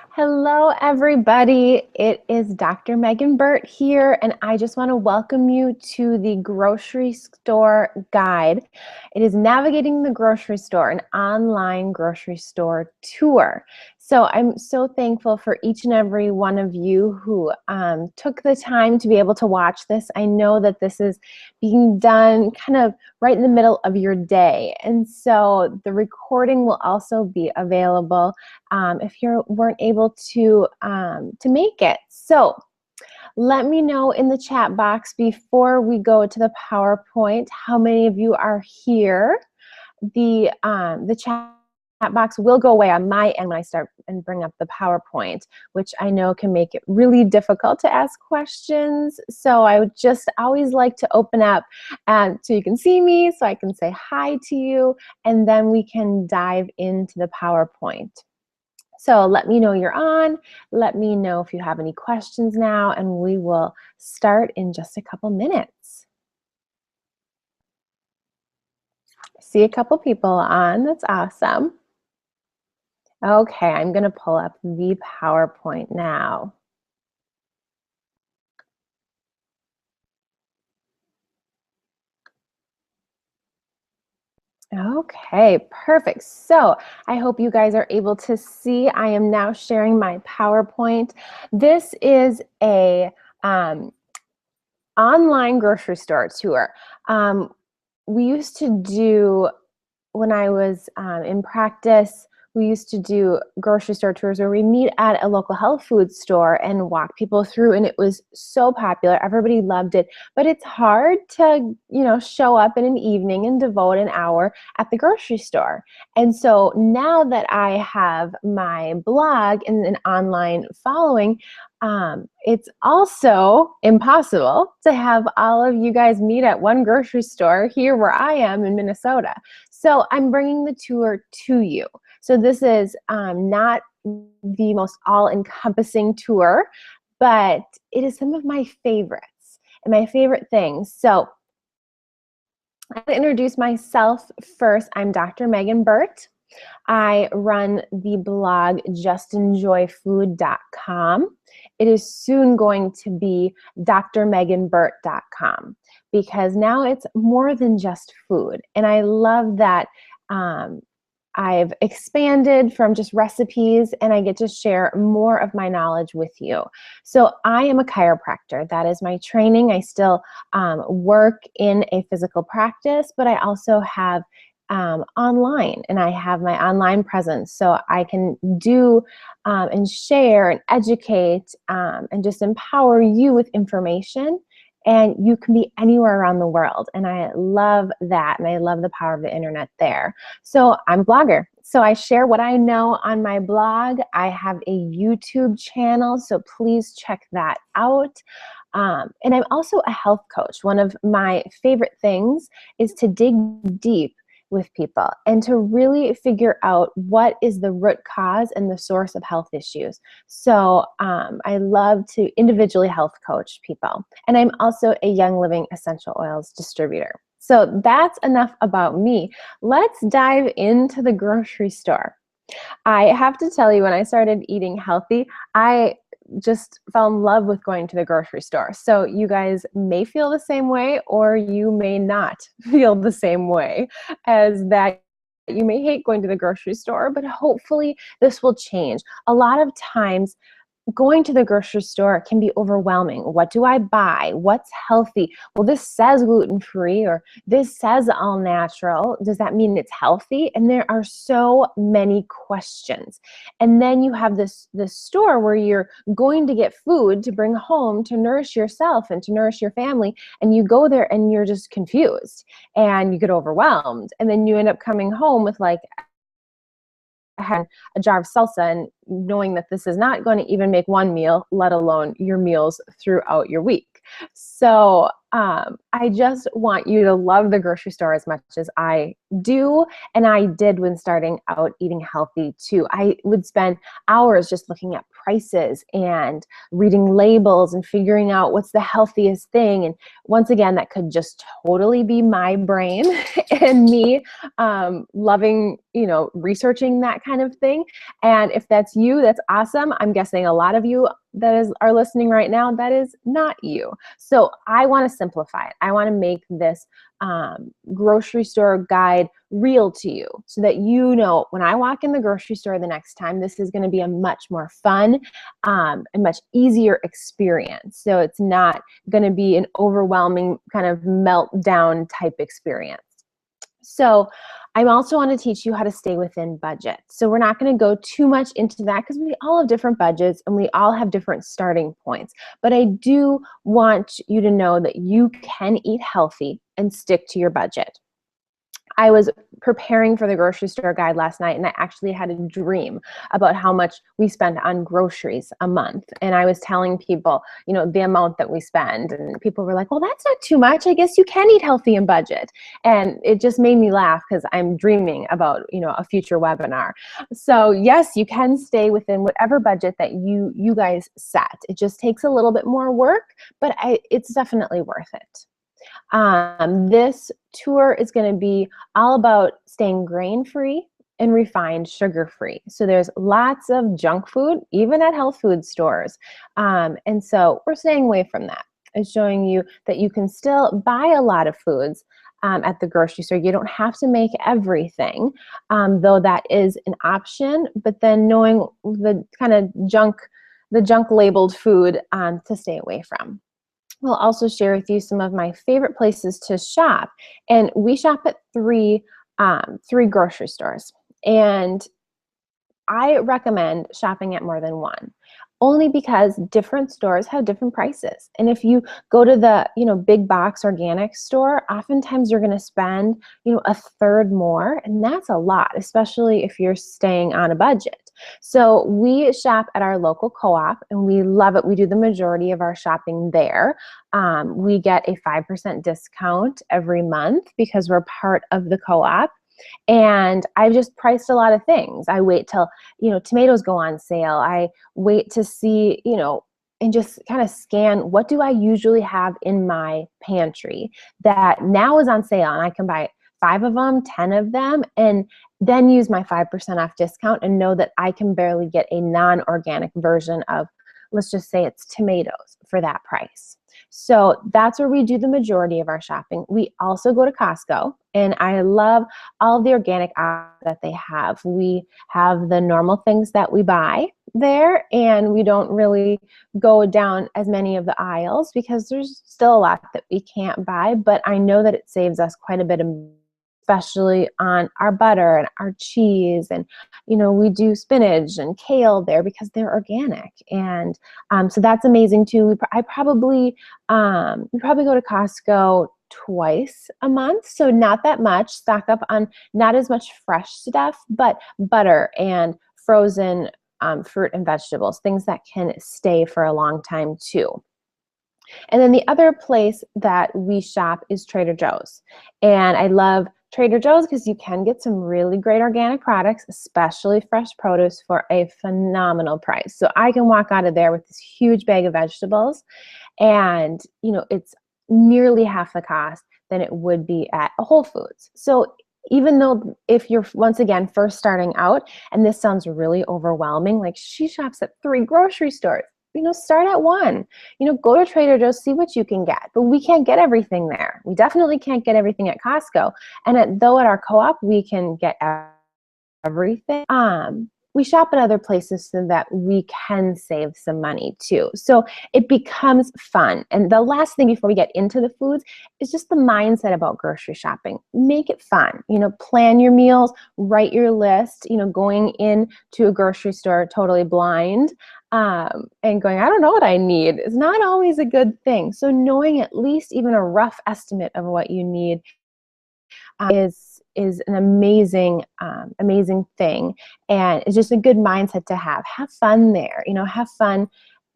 Hello, everybody. It is Dr. Meghan Birt here, and I just want to welcome you to the grocery store guide. It is Navigating the Grocery Store, an online grocery store tour. So I'm so thankful for each and every one of you who took the time to be able to watch this. I know that this is being done kind of right in the middle of your day, and so the recording will also be available if you weren't able to make it. So let me know in the chat box before we go to the PowerPoint how many of you are here. The chat box will go away on my end when I start and bring up the PowerPoint, which I know can make it really difficult to ask questions. So I would just always like to open up so you can see me, so I can say hi to you, and then we can dive into the PowerPoint. So let me know you're on. Let me know if you have any questions now, and we will start in just a couple minutes. I see a couple people on. That's awesome. Okay, I'm going to pull up the PowerPoint now. Okay, perfect. So I hope you guys are able to see. I am now sharing my PowerPoint. This is a online grocery store tour. We used to do, when I was in practice, we used to do grocery store tours where we meet at a local health food store and walk people through, and it was so popular. Everybody loved it, but it's hard to, show up in an evening and devote an hour at the grocery store. And so now that I have my blog and an online following, it's also impossible to have all of you guys meet at one grocery store here where I am in Minnesota. So I'm bringing the tour to you. So this is not the most all-encompassing tour, but it is some of my favorites and my favorite things. So I'm going to introduce myself first. I'm Dr. Meghan Birt. I run the blog justenjoyfood.com. It is soon going to be drmeghanbirt.com because now it's more than just food. And I love that I've expanded from just recipes, and I get to share more of my knowledge with you. So I am a chiropractor. That is my training. I still work in a physical practice, but I also have online, and I have my online presence, so I can do and share and educate and just empower you with information, and you can be anywhere around the world, and I love that, and I love the power of the internet there. So I'm a blogger, so I share what I know on my blog. I have a YouTube channel, so please check that out. And I'm also a health coach. One of my favorite things is to dig deep with people and to really figure out what is the root cause and the source of health issues. So I love to individually health coach people. And I'm also a Young Living essential oils distributor. So that's enough about me. Let's dive into the grocery store. I have to tell you, when I started eating healthy, I just fell in love with going to the grocery store. So you guys may feel the same way, or you may not feel the same way as that. You may hate going to the grocery store, but hopefully this will change. A lot of times, going to the grocery store can be overwhelming. What do I buy? What's healthy? Well, this says gluten-free, or this says all natural. Does that mean it's healthy? And there are so many questions. And then you have this store where you're going to get food to bring home to nourish yourself and to nourish your family. And you go there and you're just confused and you get overwhelmed. And then you end up coming home with like had a jar of salsa, and knowing that this is not going to even make one meal, let alone your meals throughout your week. So I just want you to love the grocery store as much as I do, and I did when starting out eating healthy too. I would spend hours just looking at prices and reading labels and figuring out what's the healthiest thing. And once again, that could just totally be my brain and me loving, researching that kind of thing. And if that's you, that's awesome. I'm guessing a lot of you are listening right now, that is not you. So I want to simplify it. I want to make this grocery store guide real to you so that when I walk in the grocery store the next time, this is going to be a much more fun and much easier experience. So it's not going to be an overwhelming kind of meltdown type experience. So I also want to teach you how to stay within budget. So we're not going to go too much into that because we all have different budgets and we all have different starting points. But I do want you to know that you can eat healthy and stick to your budget. I was preparing for the grocery store guide last night, and I actually had a dream about how much we spend on groceries a month. And I was telling people, the amount that we spend, and people were like, well, that's not too much. I guess you can eat healthy and budget. And it just made me laugh because I'm dreaming about, a future webinar. So yes, you can stay within whatever budget that you guys set. It just takes a little bit more work, but it's definitely worth it. This tour is going to be all about staying grain-free and refined sugar-free. So there's lots of junk food, even at health food stores. And so we're staying away from that. It's showing you that you can still buy a lot of foods at the grocery store. You don't have to make everything, though that is an option. But then knowing the kind of junk labeled food to stay away from. We'll also share with you some of my favorite places to shop. And we shop at three grocery stores. And I recommend shopping at more than one, only because different stores have different prices. And if you go to the, big box organic store, oftentimes you're going to spend, a third more. And that's a lot, especially if you're staying on a budget. So we shop at our local co-op and we love it. We do the majority of our shopping there. We get a 5% discount every month because we're part of the co-op. And I've just priced a lot of things. I wait till, tomatoes go on sale. I wait to see, and just kind of scan, what do I usually have in my pantry that now is on sale, and I can buy 5 of them, 10 of them, and then use my 5% off discount and know that I can barely get a non-organic version of, let's just say it's tomatoes for that price. So that's where we do the majority of our shopping. We also go to Costco, and I love all the organic options that they have. We have the normal things that we buy there, and we don't really go down as many of the aisles because there's still a lot that we can't buy, but I know that it saves us quite a bit of, especially on our butter and our cheese, and we do spinach and kale there because they're organic, and so that's amazing too. We probably go to Costco twice a month, so not that much. Stock up on not as much fresh stuff, but butter and frozen fruit and vegetables, things that can stay for a long time too. And then the other place that we shop is Trader Joe's. And I love Trader Joe's because you can get some really great organic products, especially fresh produce, for a phenomenal price. So I can walk out of there with this huge bag of vegetables, and it's nearly half the cost than it would be at a Whole Foods. So even though if you're, once again, first starting out, and this sounds really overwhelming, like she shops at 3 grocery stores, start at one. Go to Trader Joe's, see what you can get. But we can't get everything there. We definitely can't get everything at Costco. And though at our co-op we can get everything, we shop at other places so that we can save some money too. So it becomes fun. And the last thing before we get into the foods is just the mindset about grocery shopping. Make it fun. Plan your meals, write your list. Going into a grocery store totally blind and going, I don't know what I need, is not always a good thing. So knowing at least even a rough estimate of what you need is an amazing thing, and it's just a good mindset to have. Have fun there, have fun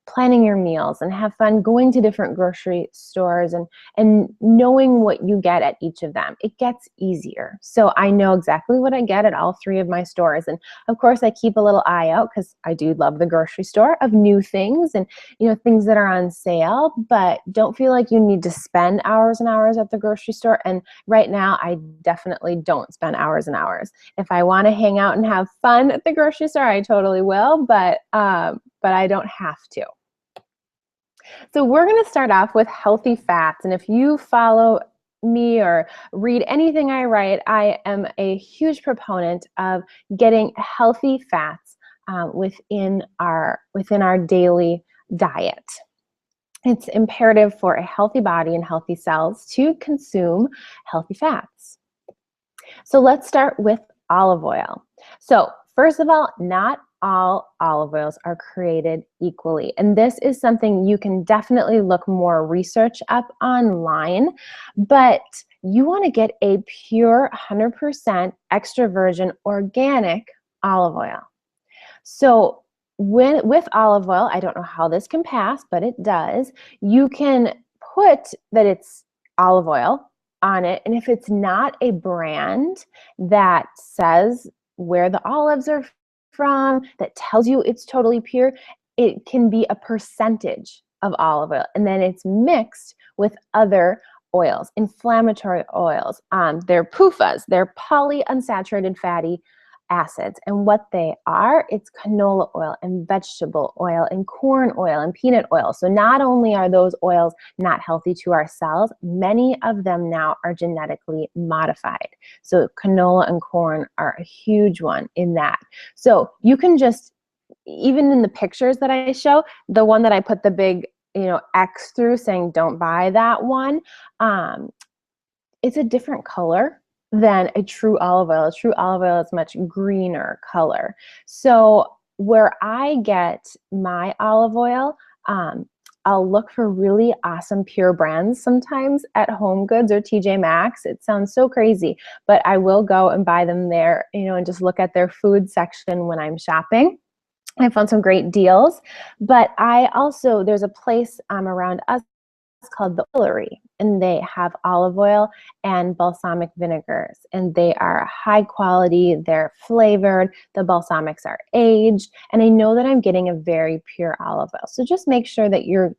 planning your meals and have fun going to different grocery stores and knowing what you get at each of them. It gets easier. So I know exactly what I get at all three of my stores. And of course, I keep a little eye out because I do love the grocery store of new things and things that are on sale, but don't feel like you need to spend hours and hours at the grocery store. And right now, I definitely don't spend hours and hours. If I want to hang out and have fun at the grocery store, I totally will, but I don't have to. So we're going to start off with healthy fats. And if you follow me or read anything I write, I am a huge proponent of getting healthy fats within our daily diet. It's imperative for a healthy body and healthy cells to consume healthy fats. So let's start with olive oil. So first of all, not all olive oils are created equally. And this is something you can definitely look more research up online, but you want to get a pure 100% extra virgin organic olive oil. So with olive oil, I don't know how this can pass, but it does. You can put that it's olive oil on it, and if it's not a brand that says where the olives are from, that tells you it's totally pure, it can be a percentage of olive oil, and then it's mixed with other oils, inflammatory oils. They're PUFAs, they're polyunsaturated fatty acids, and what they are, it's canola oil and vegetable oil and corn oil and peanut oil. So not only are those oils not healthy to our cells, many of them now are genetically modified. So canola and corn are a huge one in that. So you can just, even in the pictures that I show, the one that I put the big X through saying don't buy that one, it's a different color than a true olive oil. A true olive oil is much greener color. So where I get my olive oil, I'll look for really awesome pure brands sometimes at Home Goods or TJ Maxx. It sounds so crazy, but I will go and buy them there, and just look at their food section when I'm shopping. I found some great deals, but there's a place around us called the Oilery, and they have olive oil and balsamic vinegars, and they are high quality, they're flavored, the balsamics are aged, and I know that I'm getting a very pure olive oil. So just make sure that you're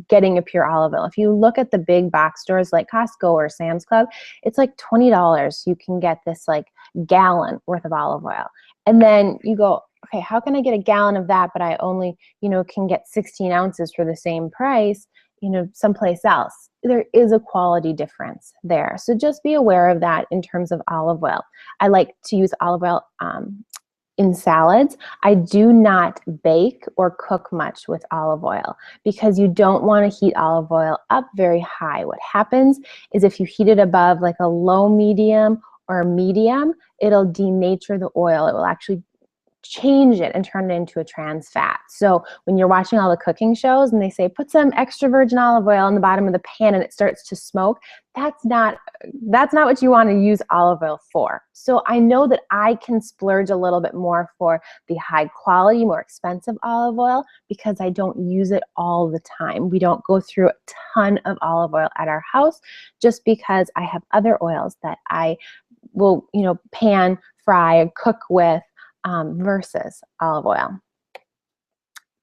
getting a pure olive oil. If you look at the big box stores like Costco or Sam's Club, it's like $20. You can get this like gallon worth of olive oil. And then you go, okay, how can I get a gallon of that, but I only, can get 16 ounces for the same price, someplace else? There is a quality difference there. So just be aware of that in terms of olive oil. I like to use olive oil in salads. I do not bake or cook much with olive oil because you don't want to heat olive oil up very high. What happens is if you heat it above like a low medium or medium, it'll denature the oil. It will actually change it and turn it into a trans fat. So when you're watching all the cooking shows and they say put some extra virgin olive oil in the bottom of the pan and it starts to smoke, that's not what you want to use olive oil for. So I know that I can splurge a little bit more for the high quality, more expensive olive oil because I don't use it all the time. We don't go through a ton of olive oil at our house just because I have other oils that I will, pan, fry, cook with, versus olive oil.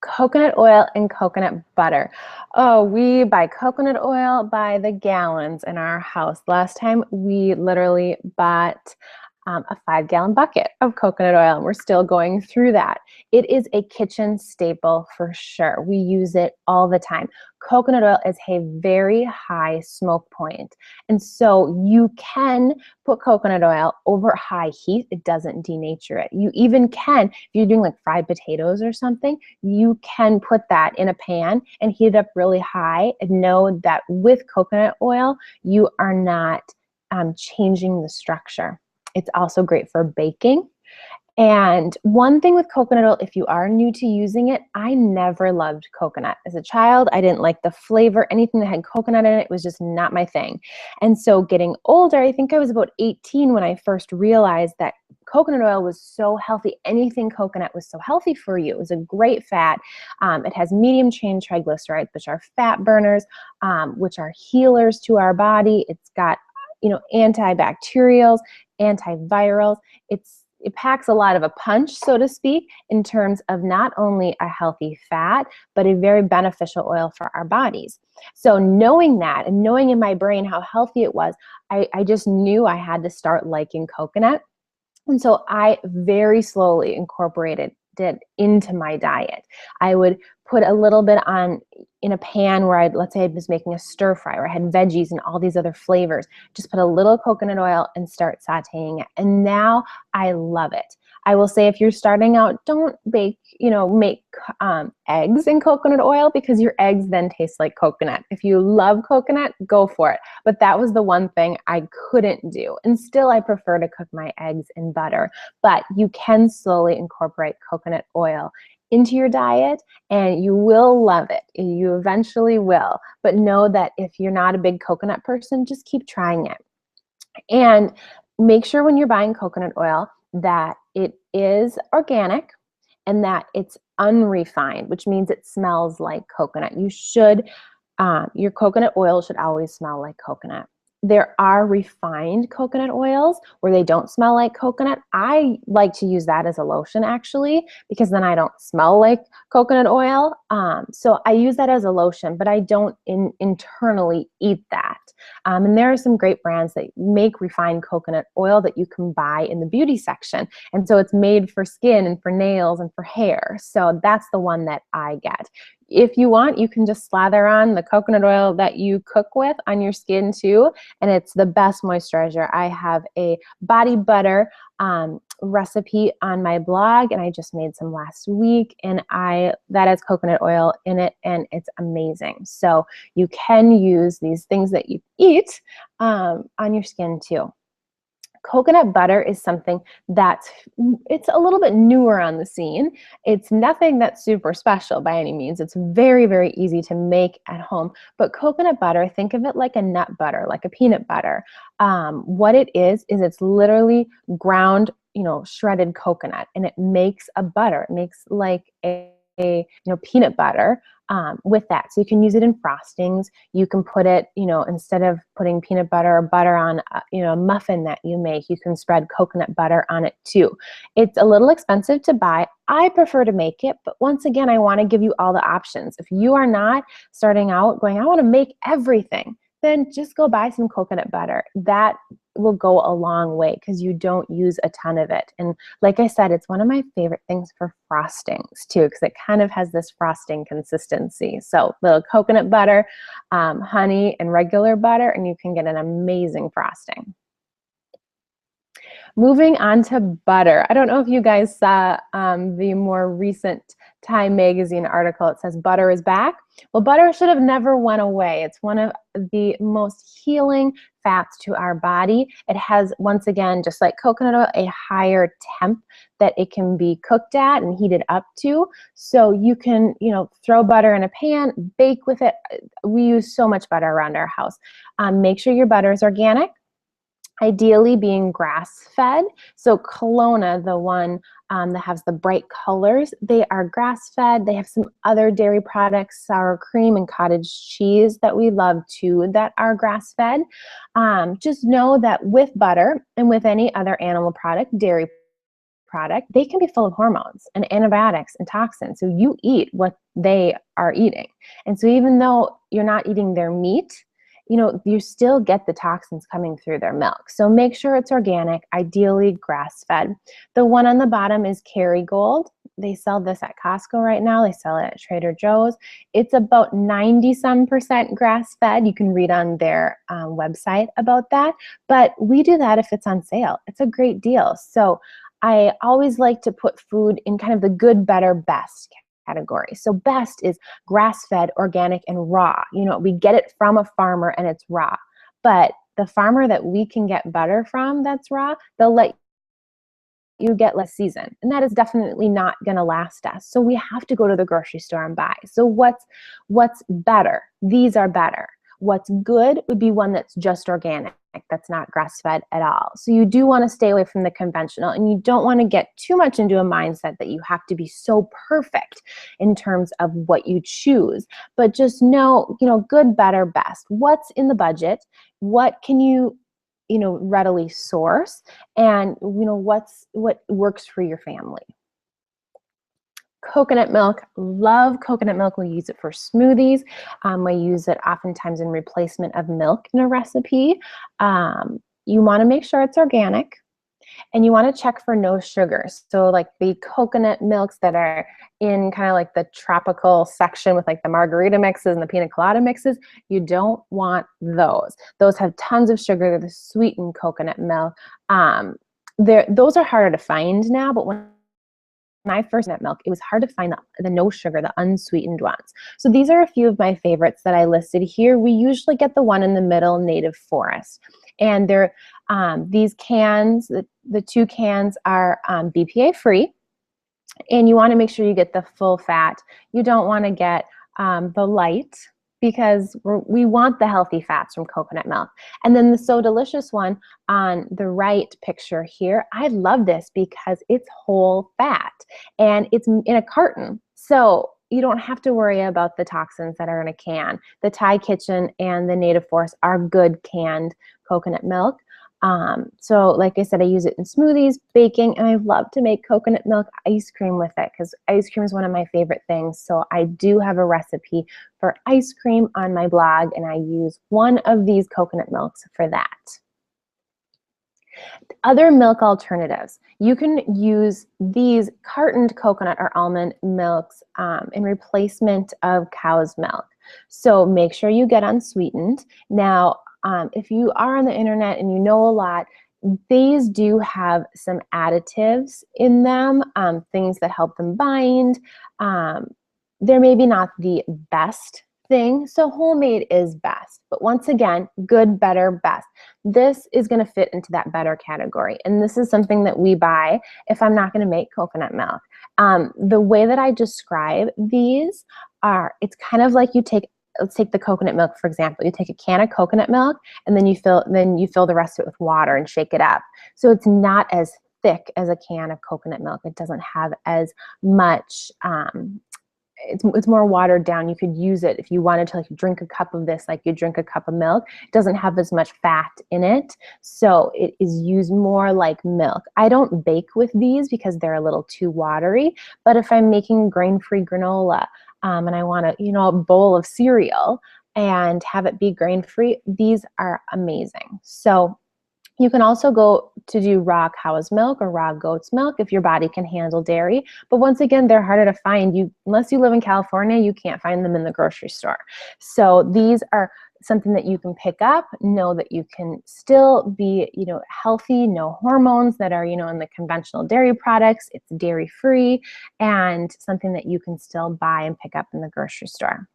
Coconut oil and coconut butter. Oh, we buy coconut oil by the gallons in our house. Last time we literally bought a 5-gallon bucket of coconut oil, and we're still going through that. It is a kitchen staple for sure. We use it all the time. Coconut oil is a very high smoke point, and so you can put coconut oil over high heat. It doesn't denature it. You even can, if you're doing like fried potatoes or something, you can put that in a pan and heat it up really high and know that with coconut oil, you are not changing the structure. It's also great for baking. And one thing with coconut oil, if you are new to using it, I never loved coconut. As a child, I didn't like the flavor. Anything that had coconut in it was just not my thing. And so getting older, I think I was about 18 when I first realized that coconut oil was so healthy. Anything coconut was so healthy for you. It was a great fat. It has medium chain triglycerides, which are fat burners, which are healers to our body. It's got, antibacterials, antivirals. It packs a lot of a punch, so to speak, in terms of not only a healthy fat, but a very beneficial oil for our bodies. So knowing that and knowing in my brain how healthy it was, I just knew I had to start liking coconut. And so I very slowly incorporated it into my diet. I would put a little bit on in a pan where let's say I was making a stir fry or I had veggies and all these other flavors, just put a little coconut oil and start sauteing it. And now I love it. I will say if you're starting out, don't make eggs in coconut oil because your eggs then taste like coconut. If you love coconut, go for it. But that was the one thing I couldn't do. And still I prefer to cook my eggs in butter. But you can slowly incorporate coconut oil into your diet and you will love it. You eventually will. But know that if you're not a big coconut person, just keep trying it. And make sure when you're buying coconut oil that it is organic and that it's unrefined, which means it smells like coconut. Your coconut oil should always smell like coconut. There are refined coconut oils where they don't smell like coconut. I like to use that as a lotion actually, because then I don't smell like coconut oil. So I use that as a lotion, but I don't internally eat that. And there are some great brands that make refined coconut oil that you can buy in the beauty section. And so it's made for skin and for nails and for hair. So that's the one that I get. If you want, you can just slather on the coconut oil that you cook with on your skin too, and it's the best moisturizer. I have a body butter recipe on my blog, and I just made some last week, and that has coconut oil in it, and it's amazing. So you can use these things that you eat on your skin too. Coconut butter is something it's a little bit newer on the scene. It's nothing that's super special by any means. It's very, very easy to make at home. But coconut butter, think of it like a nut butter, like a peanut butter. What it is it's literally ground, shredded coconut, and it makes a butter. It makes like a peanut butter with that. So you can use it in frostings. You can put it, instead of putting peanut butter or butter on, a muffin that you make, you can spread coconut butter on it too. It's a little expensive to buy. I prefer to make it, but once again, I want to give you all the options. If you are not starting out going, I want to make everything, then just go buy some coconut butter. That will go a long way because you don't use a ton of it. And like I said, it's one of my favorite things for frostings too, because it kind of has this frosting consistency. So the coconut butter, honey, and regular butter, and you can get an amazing frosting. Moving on to butter. I don't know if you guys saw the more recent Time magazine article. It says butter is back. Well, butter should have never went away. It's one of the most healing fats to our body. It has, once again, just like coconut oil, a higher temp that it can be cooked at and heated up to. So you can, throw butter in a pan, bake with it. We use so much butter around our house. Make sure your butter is organic. Ideally being grass-fed. So Kelowna, the one that has the bright colors, they are grass-fed. They have some other dairy products, sour cream and cottage cheese that we love too that are grass-fed. Just know that with butter and with any other animal product, dairy product, they can be full of hormones and antibiotics and toxins. So you eat what they are eating. And so even though you're not eating their meat, you still get the toxins coming through their milk. So make sure it's organic, ideally grass-fed. The one on the bottom is Kerrygold. They sell this at Costco right now. They sell it at Trader Joe's. It's about 90-some% grass-fed. You can read on their website about that. But we do that if it's on sale. It's a great deal. So I always like to put food in kind of the good, better, best category. So best is grass-fed, organic, and raw. We get it from a farmer and it's raw. But the farmer that we can get butter from that's raw, they'll let you get less season, and that is definitely not going to last us. So we have to go to the grocery store and buy. So what's better? These are better. What's good would be one that's just organic, that's not grass-fed at all. So you do want to stay away from the conventional, and you don't want to get too much into a mindset that you have to be so perfect in terms of what you choose. But just know, good, better, best. What's in the budget? What can you readily source? And what works for your family. Coconut milk, love coconut milk. We use it for smoothies. We use it oftentimes in replacement of milk in a recipe. You want to make sure it's organic, and you want to check for no sugars. So like the coconut milks that are in kind of like the tropical section with like the margarita mixes and the pina colada mixes, you don't want those. Those have tons of sugar. They're the sweetened coconut milk. Those are harder to find now, but when I first met milk, it was hard to find the no sugar, the unsweetened ones. So these are a few of my favorites that I listed here. We usually get the one in the middle, Native Forest. And they're these cans, the 2 cans are BPA free. And you want to make sure you get the full fat. You don't want to get the light, because we want the healthy fats from coconut milk. And then the So Delicious one on the right picture here, I love this because it's whole fat and it's in a carton. So you don't have to worry about the toxins that are in a can. The Thai Kitchen and the Native Forest are good canned coconut milk. So like I said, I use it in smoothies, baking, and I love to make coconut milk ice cream with it because ice cream is one of my favorite things. So I do have a recipe for ice cream on my blog, and I use one of these coconut milks for that. Other milk alternatives. You can use these cartoned coconut or almond milks in replacement of cow's milk. So make sure you get unsweetened. Now, if you are on the internet and you know a lot, these do have some additives in them, things that help them bind. They're maybe not the best thing, so homemade is best. But once again, good, better, best. This is going to fit into that better category, and this is something that we buy if I'm not going to make coconut milk. The way that I describe these are, it's kind of like let's take the coconut milk, for example. You take a can of coconut milk and then you fill the rest of it with water and shake it up. So it's not as thick as a can of coconut milk. It doesn't have as much, it's more watered down. You could use it if you wanted to drink a cup of this like you drink a cup of milk. It doesn't have as much fat in it. So it is used more like milk. I don't bake with these because they're a little too watery, but if I'm making grain-free granola, and I want a bowl of cereal and have it be grain-free, these are amazing. So you can also go to do raw cow's milk or raw goat's milk if your body can handle dairy. But once again, they're harder to find. Unless you live in California, you can't find them in the grocery store. So these are something that you can pick up. Know that you can still be, healthy, no hormones that are, in the conventional dairy products. It's dairy-free and something that you can still buy and pick up in the grocery store.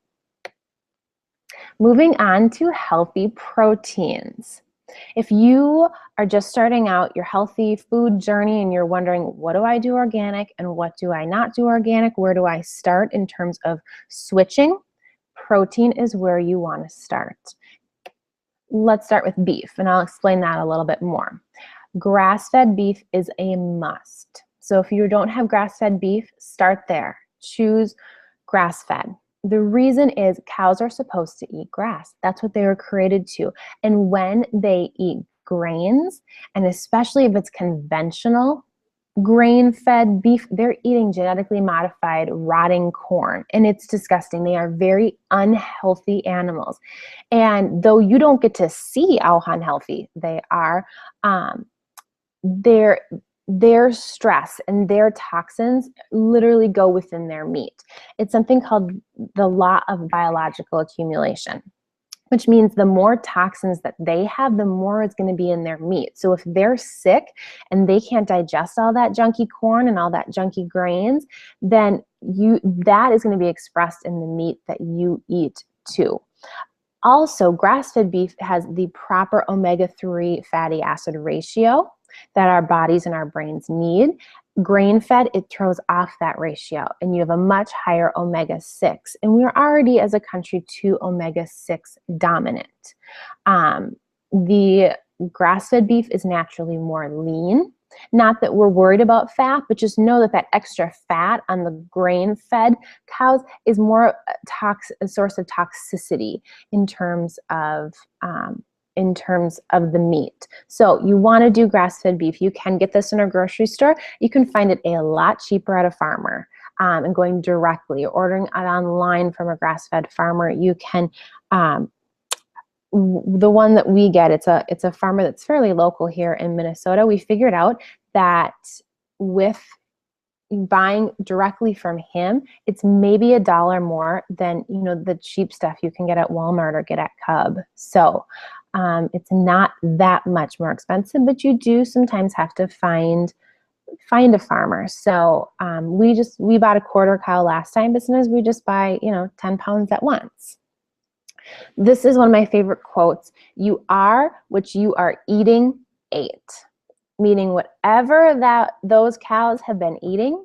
Moving on to healthy proteins. If you are just starting out your healthy food journey and you're wondering, what do I do organic and what do I not do organic? Where do I start in terms of switching? Protein is where you want to start. Let's start with beef, and I'll explain that a little bit more. Grass-fed beef is a must. So if you don't have grass-fed beef, start there. Choose grass-fed. The reason is cows are supposed to eat grass. That's what they were created to. And when they eat grains, and especially if it's conventional grain-fed beef, they're eating genetically modified rotting corn, and it's disgusting. They are very unhealthy animals. And though you don't get to see how unhealthy they are, their stress and their toxins literally go within their meat. It's something called the law of biological accumulation, which means the more toxins that they have, the more is going to be in their meat. So if they're sick and they can't digest all that junky corn and all that junky grains, then that is going to be expressed in the meat that you eat too. Also, grass-fed beef has the proper omega-3 fatty acid ratio. that our bodies and our brains need. Grain-fed, it throws off that ratio, and you have a much higher omega-6. And we're already, as a country, too omega-6 dominant. The grass-fed beef is naturally more lean. Not that we're worried about fat, but just know that that extra fat on the grain-fed cows is more a source of toxicity in terms of the meat. So you want to do grass-fed beef. You can get this in a grocery store. You can find it a lot cheaper at a farmer. And going directly, ordering it online from a grass-fed farmer, you can. The one that we get, it's a farmer that's fairly local here in Minnesota. We figured out that with buying directly from him, it's maybe $1 more than, you know, the cheap stuff you can get at Walmart or get at Cub. So it's not that much more expensive, but you do sometimes have to find a farmer. So we bought a quarter cow last time, but sometimes we just buy, you know, 10 pounds at once. This is one of my favorite quotes. You are what you are eating ate. Meaning whatever those cows have been eating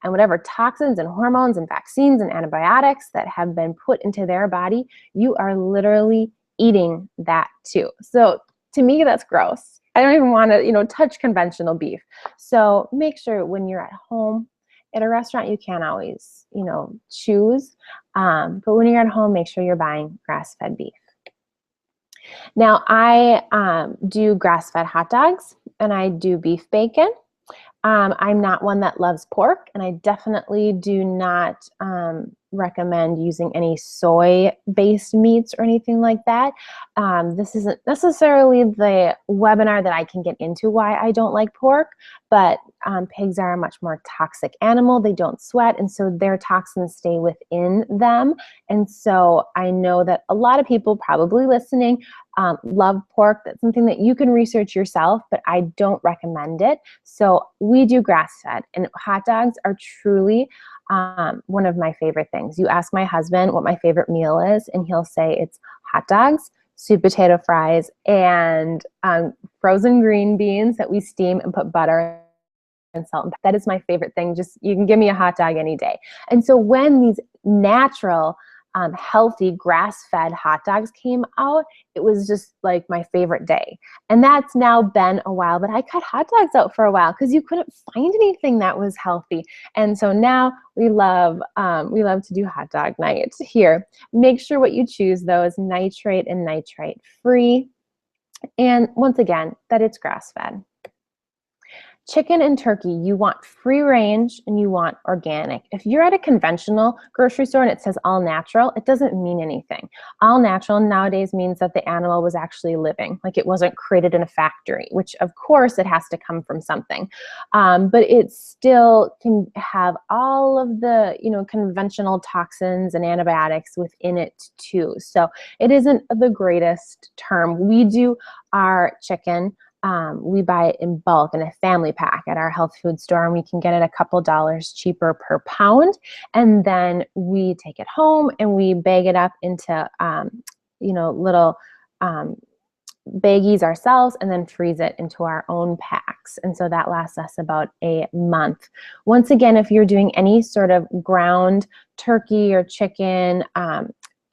and whatever toxins and hormones and vaccines and antibiotics that have been put into their body, you are literally eating that too. So to me, that's gross. I don't even want to, you know, touch conventional beef. So make sure when you're at home, at a restaurant, you can't always, you know, choose. But when you're at home, make sure you're buying grass-fed beef. Now, I do grass-fed hot dogs, and I do beef bacon. I'm not one that loves pork, and I definitely do not recommend using any soy-based meats or anything like that. This isn't necessarily the webinar that I can get into why I don't like pork, but pigs are a much more toxic animal. They don't sweat, and so their toxins stay within them. And so I know that a lot of people probably listening love pork. That's something that you can research yourself, but I don't recommend it. So we do grass-fed, and hot dogs are truly one of my favorite things. You ask my husband what my favorite meal is, and he'll say it's hot dogs, sweet potato fries, and frozen green beans that we steam and put butter and salt. That is my favorite thing. Just, you can give me a hot dog any day. And so when these natural, healthy grass-fed hot dogs came out, it was just like my favorite day. And that's now been a while, but I cut hot dogs out for a while because you couldn't find anything that was healthy. And so now we love to do hot dog night here. Make sure what you choose though is nitrate and nitrite free. And once again, that it's grass-fed. Chicken and turkey, you want free range and you want organic. If you're at a conventional grocery store and it says all natural, it doesn't mean anything. All natural nowadays means that the animal was actually living, like it wasn't created in a factory, which of course it has to come from something. But it still can have all of the, you know, conventional toxins and antibiotics within it too. So it isn't the greatest term. We do our chicken. We buy it in bulk in a family pack at our health food store, and we can get it a couple dollars cheaper per pound. And then we take it home and we bag it up into, you know, little baggies ourselves, and then freeze it into our own packs. And so that lasts us about a month. Once again, if you're doing any sort of ground turkey or chicken,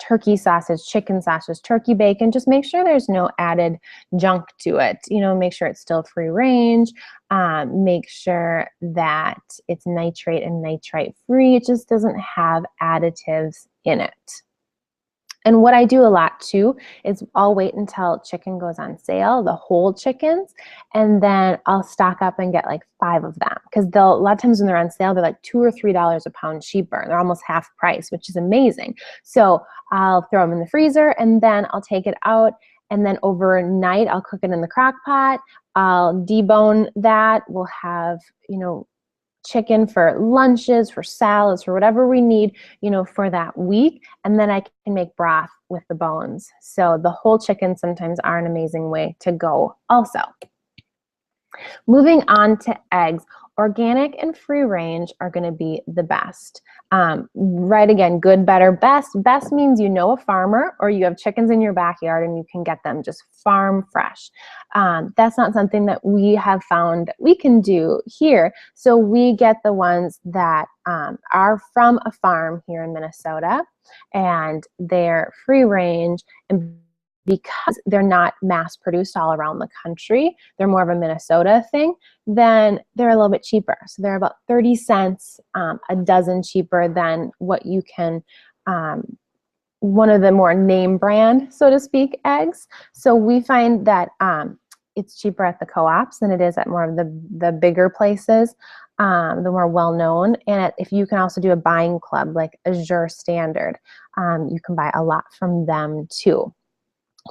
turkey sausage, chicken sausage, turkey bacon, just make sure there's no added junk to it. You know, make sure it's still free range. Make sure that it's nitrate and nitrite free. It just doesn't have additives in it. And what I do a lot too is I'll wait until chicken goes on sale, the whole chickens, and then I'll stock up and get like 5 of them, because a lot of times when they're on sale, they're like $2 or $3 a pound cheaper. They're almost half price, which is amazing. So I'll throw them in the freezer, and then I'll take it out, and then overnight I'll cook it in the crock pot. I'll debone that. We'll have, you know, chicken for lunches, for salads, for whatever we need, you know, for that week. And then I can make broth with the bones. So the whole chicken sometimes are an amazing way to go also. Moving on to eggs. organic and free range are going to be the best. Right, again, good, better, best. Best means you know a farmer or you have chickens in your backyard and you can get them just farm fresh. That's not something that we have found we can do here. So we get the ones that are from a farm here in Minnesota, and they're free range, and because they're not mass produced all around the country, they're more of a Minnesota thing, then they're a little bit cheaper. So they're about 30 cents a dozen cheaper than what you can, one of the more name brand, so to speak, eggs. So we find that it's cheaper at the co-ops than it is at more of the bigger places, the more well-known. And if you can also do a buying club like Azure Standard, you can buy a lot from them too.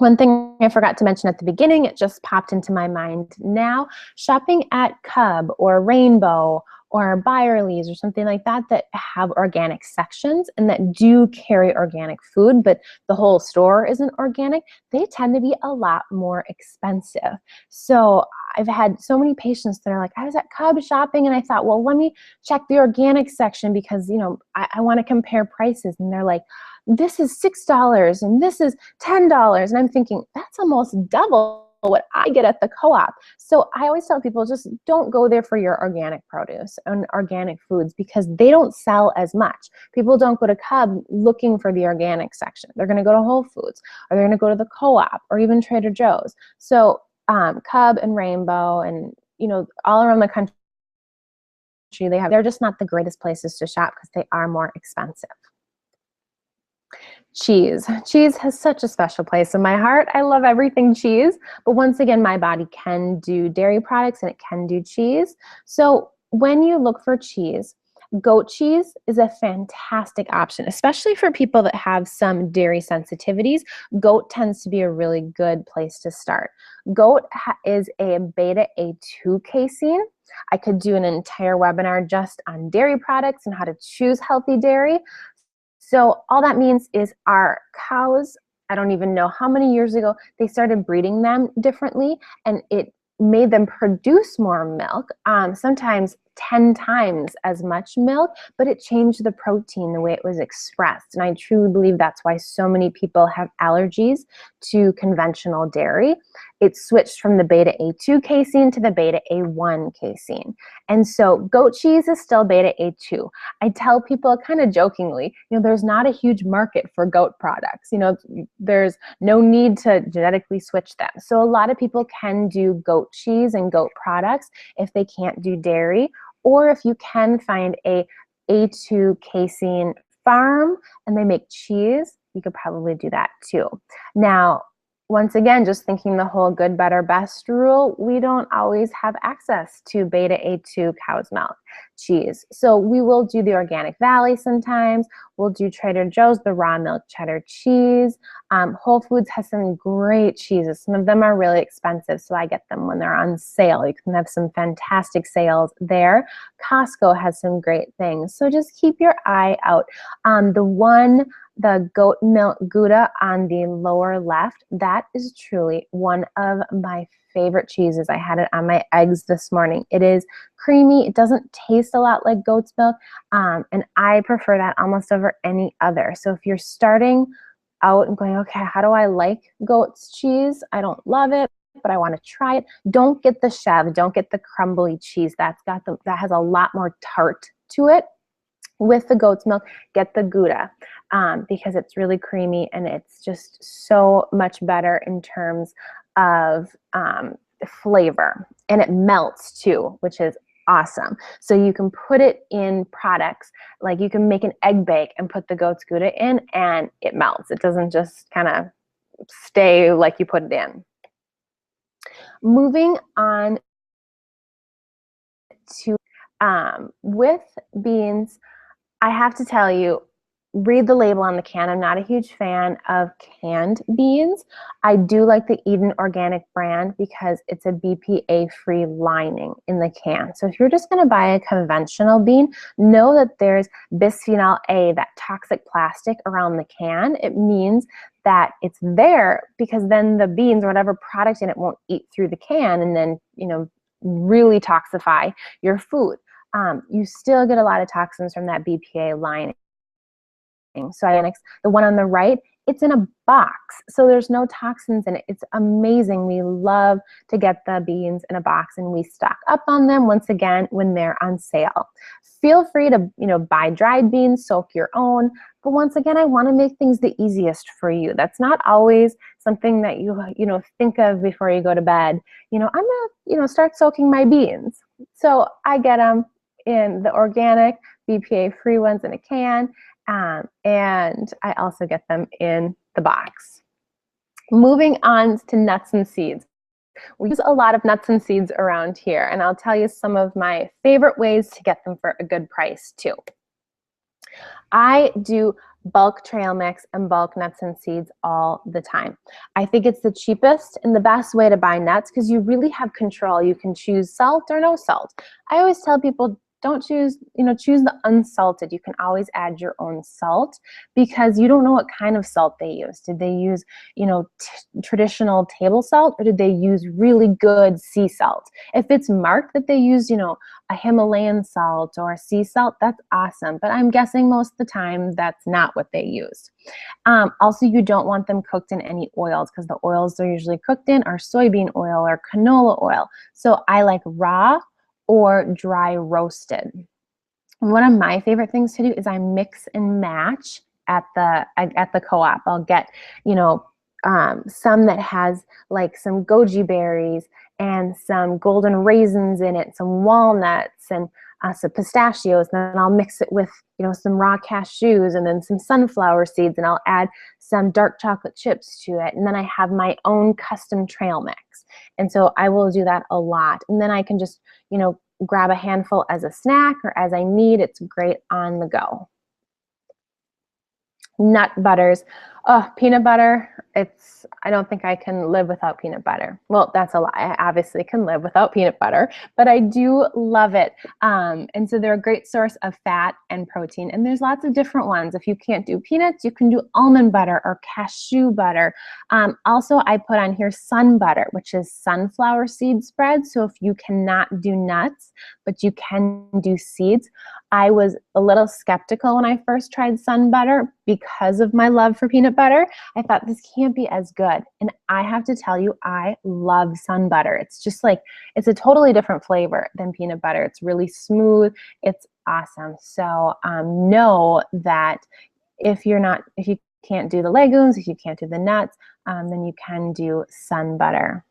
One thing I forgot to mention at the beginning, it just popped into my mind now, shopping at Cub or Rainbow or Byerly's or something like that that have organic sections and that do carry organic food, but the whole store isn't organic, they tend to be a lot more expensive. So I've had so many patients that are like, I was at Cub shopping and I thought, well, let me check the organic section because, you know, I want to compare prices. And they're like, this is $6 and this is $10. And I'm thinking, that's almost double what I get at the co-op. So I always tell people, just don't go there for your organic produce and organic foods because they don't sell as much. People don't go to Cub looking for the organic section. They're going to go to Whole Foods, or they're going to go to the co-op or even Trader Joe's. So Cub and Rainbow and, you know, all around the country, they're just not the greatest places to shop because they are more expensive. Cheese. Cheese has such a special place in my heart. I love everything cheese, but once again, my body can do dairy products and it can do cheese. So when you look for cheese, goat cheese is a fantastic option, especially for people that have some dairy sensitivities. Goat tends to be a really good place to start. Goat is a beta A2 casein. I could do an entire webinar just on dairy products and how to choose healthy dairy. So all that means is our cows, I don't even know how many years ago, they started breeding them differently and it made them produce more milk, sometimes 10 times as much milk, but it changed the protein, the way it was expressed. And I truly believe that's why so many people have allergies to conventional dairy. It switched from the beta A2 casein to the beta A1 casein. And so goat cheese is still beta A2. I tell people kind of jokingly, you know, there's not a huge market for goat products. You know, there's no need to genetically switch them. So a lot of people can do goat cheese and goat products if they can't do dairy, or if you can find a A2 casein farm and they make cheese, you could probably do that too. Now, once again, just thinking the whole good, better, best rule, we don't always have access to beta A2 cow's milk cheese. So we will do the Organic Valley sometimes. We'll do Trader Joe's, the raw milk cheddar cheese. Whole Foods has some great cheeses. Some of them are really expensive, so I get them when they're on sale. You can have some fantastic sales there. Costco has some great things. So just keep your eye out. The goat milk Gouda on the lower left, that is truly one of my favorite cheeses. I had it on my eggs this morning. It is creamy. It doesn't taste a lot like goat's milk, and I prefer that almost over any other. So if you're starting out and going, okay, how do I like goat's cheese? I don't love it, but I want to try it. Don't get the Chev. Don't get the crumbly cheese. That has a lot more tart to it. With the goat's milk, get the Gouda because it's really creamy and it's just so much better in terms of flavor. And it melts too, which is awesome. So you can put it in products, like you can make an egg bake and put the goat's Gouda in and it melts. It doesn't just kind of stay like you put it in. Moving on to with beans, I have to tell you, read the label on the can. I'm not a huge fan of canned beans. I do like the Eden Organic brand because it's a BPA-free lining in the can. So if you're just going to buy a conventional bean, know that there's bisphenol A, that toxic plastic around the can. It means that it's there because then the beans or whatever product in it won't eat through the can and then, you know, really toxify your food. You still get a lot of toxins from that BPA lining. So the one on the right, it's in a box, so there's no toxins in it. It's amazing. We love to get the beans in a box, and we stock up on them once again when they're on sale. Feel free to, buy dried beans, soak your own. But once again, I want to make things the easiest for you. That's not always something that you think of before you go to bed. I'm gonna, start soaking my beans. So I get them in the organic, BPA-free ones in a can. And I also get them in the box. Moving on to nuts and seeds. We use a lot of nuts and seeds around here, and I'll tell you some of my favorite ways to get them for a good price too. I do bulk trail mix and bulk nuts and seeds all the time. I think it's the cheapest and the best way to buy nuts because you really have control. You can choose salt or no salt. I always tell people, don't choose the unsalted. You can always add your own salt because you don't know what kind of salt they use. Did they use, traditional table salt, or did they use really good sea salt? If it's marked that they use, a Himalayan salt or a sea salt, that's awesome. But I'm guessing most of the time that's not what they used. Also, you don't want them cooked in any oils because the oils they're usually cooked in are soybean oil or canola oil. So I like raw or dry roasted. One of my favorite things to do is I mix and match at the co-op. I'll get, some that has like some goji berries and some golden raisins in it, some walnuts and some pistachios. And then I'll mix it with, some raw cashews and then some sunflower seeds, and I'll add some dark chocolate chips to it. And then I have my own custom trail mix. And so I will do that a lot. And then I can just, grab a handful as a snack or as I need. It's great on the go. Nut butters. Oh, peanut butter. I don't think I can live without peanut butter. Well, that's a lie. I obviously can live without peanut butter, but I do love it. And so they're a great source of fat and protein. And there's lots of different ones. If you can't do peanuts, you can do almond butter or cashew butter. Also, I put on here sun butter, which is sunflower seed spread. So if you cannot do nuts, but you can do seeds, I was a little skeptical when I first tried sun butter because of my love for peanut butter. I thought this can't be as good. And I have to tell you, I love sun butter. It's just like, it's a totally different flavor than peanut butter. It's really smooth. It's awesome. So know that if you can't do the legumes, if you can't do the nuts, then you can do sun butter.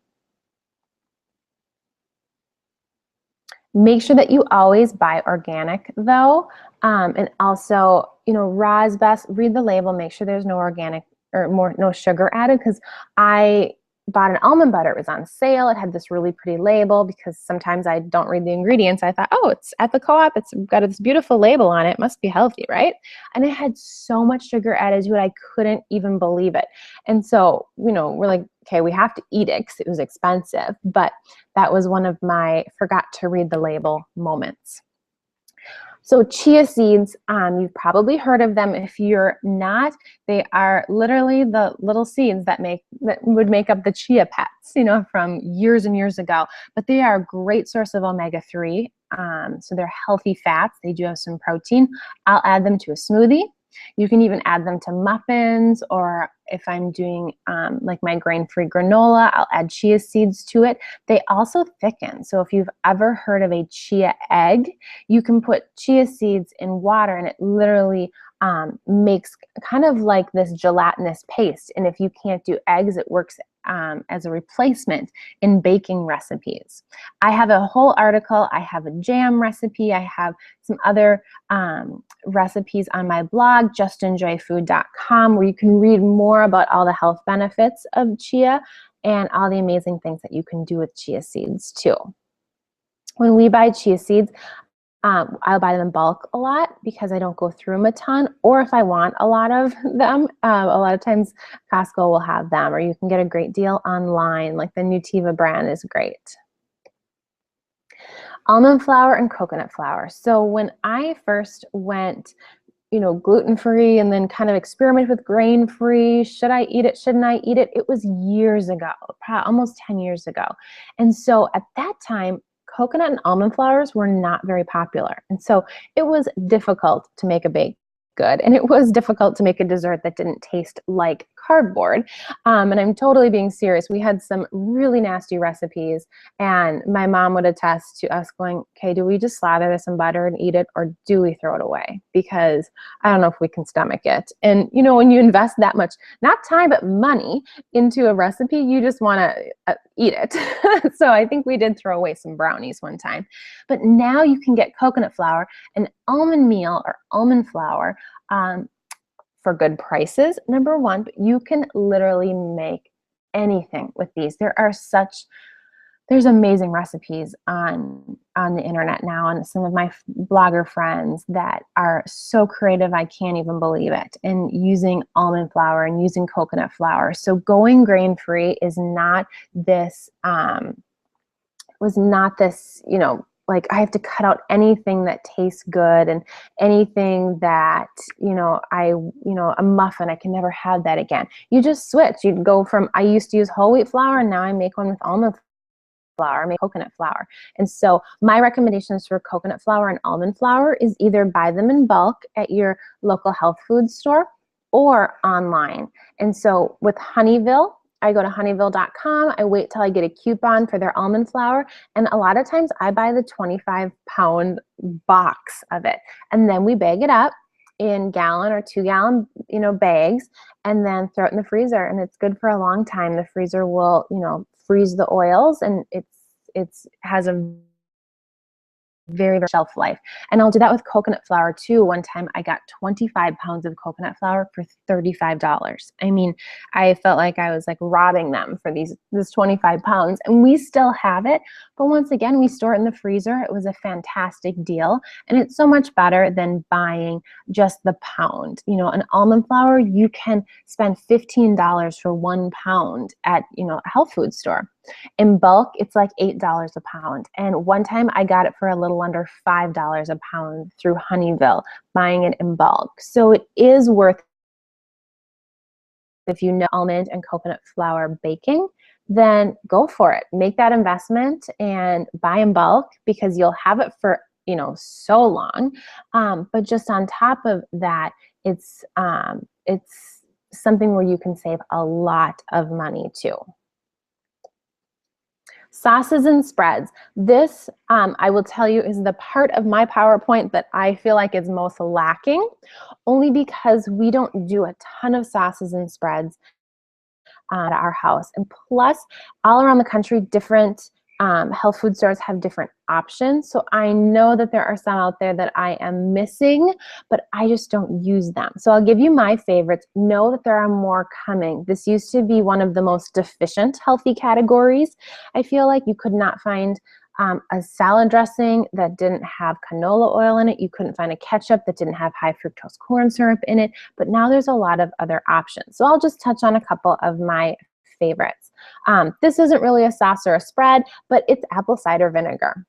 Make sure that you always buy organic though. And also, raw is best. Read the label, make sure there's no organic or no sugar added, because I bought an almond butter. It was on sale. It had this really pretty label because sometimes I don't read the ingredients. I thought, oh, it's at the co-op. It's got this beautiful label on it. It must be healthy, right? And it had so much sugar added to it, I couldn't even believe it. And so, we're like, okay, we have to eat it because it was expensive. But that was one of my forgot to read the label moments. So chia seeds, you've probably heard of them. If you're not, they are literally the little seeds that would make up the chia pets, from years and years ago. But they are a great source of omega-3. So they're healthy fats. They do have some protein. I'll add them to a smoothie. You can even add them to muffins, or if I'm doing like my grain-free granola, I'll add chia seeds to it. They also thicken. So if you've ever heard of a chia egg, you can put chia seeds in water and it literally makes kind of like this gelatinous paste. And if you can't do eggs, it works as a replacement in baking recipes. I have a whole article. I have a jam recipe. I have some other recipes on my blog, justenjoyfood.com, where you can read more about all the health benefits of chia and all the amazing things that you can do with chia seeds too. When we buy chia seeds, I'll buy them in bulk a lot because I don't go through them a ton, or if I want a lot of them, a lot of times Costco will have them, or you can get a great deal online, like the Nutiva brand is great. Almond flour and coconut flour. So when I first went, gluten-free and then kind of experimented with grain-free, should I eat it, shouldn't I eat it? It was years ago, probably almost 10 years ago. And so at that time, coconut and almond flours were not very popular. And so it was difficult to make a baked good. And it was difficult to make a dessert that didn't taste like cardboard. And I'm totally being serious. We had some really nasty recipes, and my mom would attest to us going, okay, do we just slather this in butter and eat it, or do we throw it away? Because I don't know if we can stomach it. And you know, when you invest that much, not time, but money into a recipe, you just want to eat it. So I think we did throw away some brownies one time. But now you can get coconut flour and almond meal or almond flour for good prices, number one, but you can literally make anything with these. There's amazing recipes on the internet now, and some of my blogger friends that are so creative, I can't even believe it, and using almond flour and using coconut flour. So going grain-free is not this, you know, like I have to cut out anything that tastes good and anything that, you know, a muffin, I can never have that again. You just switch. You'd go from, I used to use whole wheat flour, and now I make one with almond flour, I make coconut flour. And so my recommendations for coconut flour and almond flour is either buy them in bulk at your local health food store or online. And so with Honeyville, I go to honeyville.com. I wait till I get a coupon for their almond flour. And a lot of times I buy the 25-pound box of it. And then we bag it up in gallon or 2-gallon, you know, bags, and then throw it in the freezer. And it's good for a long time. The freezer will, you know, freeze the oils, and it's has a very, very shelf life. And I'll do that with coconut flour too. One time I got 25 pounds of coconut flour for $35. I mean, I felt like I was like robbing them for this 25 pounds, and we still have it. But once again, we store it in the freezer. It was a fantastic deal. And it's so much better than buying just the pound. You know, an almond flour, you can spend $15 for 1 pound at, you know, a health food store. In bulk, it's like $8 a pound. And one time I got it for a little under $5 a pound through Honeyville, buying it in bulk. So it is worth, if you know almond and coconut flour baking, then go for it. Make that investment and buy in bulk, because you'll have it for, you know, so long. But just on top of that, it's something where you can save a lot of money too. Sauces and spreads. This, I will tell you, is the part of my PowerPoint that I feel like is most lacking, only because we don't do a ton of sauces and spreads at our house. And plus, all around the country, different health food stores have different options. So I know that there are some out there that I am missing, but I just don't use them. So I'll give you my favorites. Know that there are more coming. This used to be one of the most deficient healthy categories. I feel like you could not find a salad dressing that didn't have canola oil in it. You couldn't find a ketchup that didn't have high fructose corn syrup in it. But now there's a lot of other options. So I'll just touch on a couple of my favorites. This isn't really a sauce or a spread, but it's apple cider vinegar.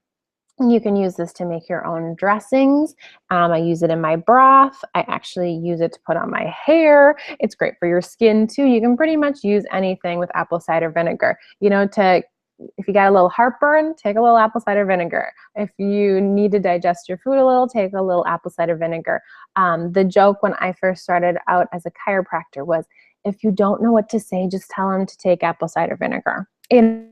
And you can use this to make your own dressings. I use it in my broth. I actually use it to put on my hair. It's great for your skin too. You can pretty much use anything with apple cider vinegar. You know, if you got a little heartburn, take a little apple cider vinegar. If you need to digest your food a little, take a little apple cider vinegar. The joke when I first started out as a chiropractor was, if you don't know what to say, just tell them to take apple cider vinegar. And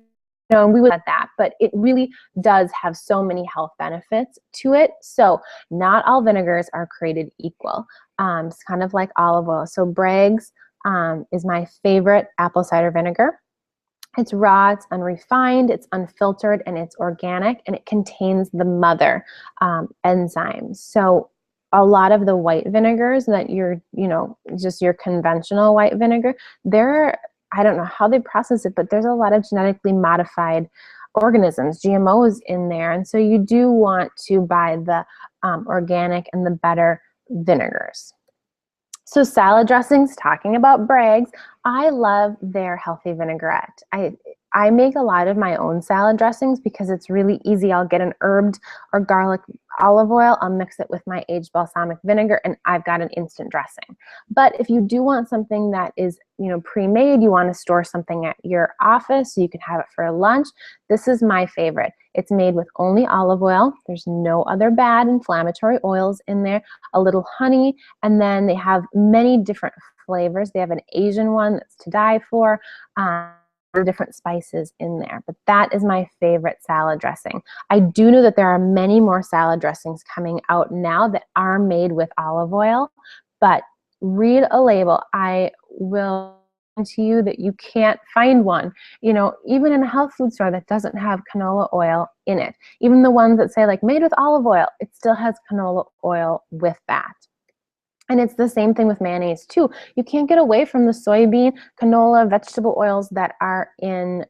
we would at that, but it really does have so many health benefits to it. So not all vinegars are created equal. It's kind of like olive oil. So Bragg's is my favorite apple cider vinegar. It's raw, it's unrefined, it's unfiltered, and it's organic, and it contains the mother enzymes. So a lot of the white vinegars that just your conventional white vinegar, I don't know how they process it, but there's a lot of genetically modified organisms, GMOs in there. And so you do want to buy the organic and the better vinegars. So salad dressings, talking about Bragg's, I love their healthy vinaigrette. I make a lot of my own salad dressings because it's really easy. I'll get an herbed or garlic olive oil, I'll mix it with my aged balsamic vinegar, and I've got an instant dressing. But if you do want something that is, pre-made, you want to store something at your office so you can have it for lunch, this is my favorite. It's made with only olive oil. There's no other bad inflammatory oils in there, a little honey, and then they have many different flavors. They have an Asian one that's to die for. Different spices in there, but that is my favorite salad dressing. I do know that there are many more salad dressings coming out now that are made with olive oil, but read a label. I will to you that you can't find one, even in a health food store that doesn't have canola oil in it. Even the ones that say like made with olive oil, it still has canola oil with that. And it's the same thing with mayonnaise too. You can't get away from the soybean, canola, vegetable oils that are in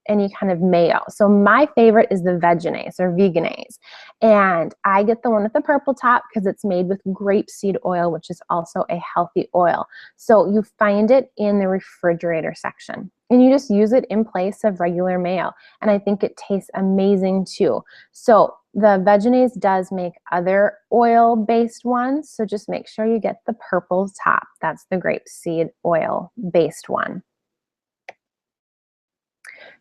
any kind of mayo. So my favorite is the Vegenaise or Vegenaise. And I get the one with the purple top because it's made with grapeseed oil, which is also a healthy oil. So you find it in the refrigerator section. And you just use it in place of regular mayo. And I think it tastes amazing too. So the Vegenaise does make other oil-based ones. So just make sure you get the purple top. That's the grapeseed oil-based one.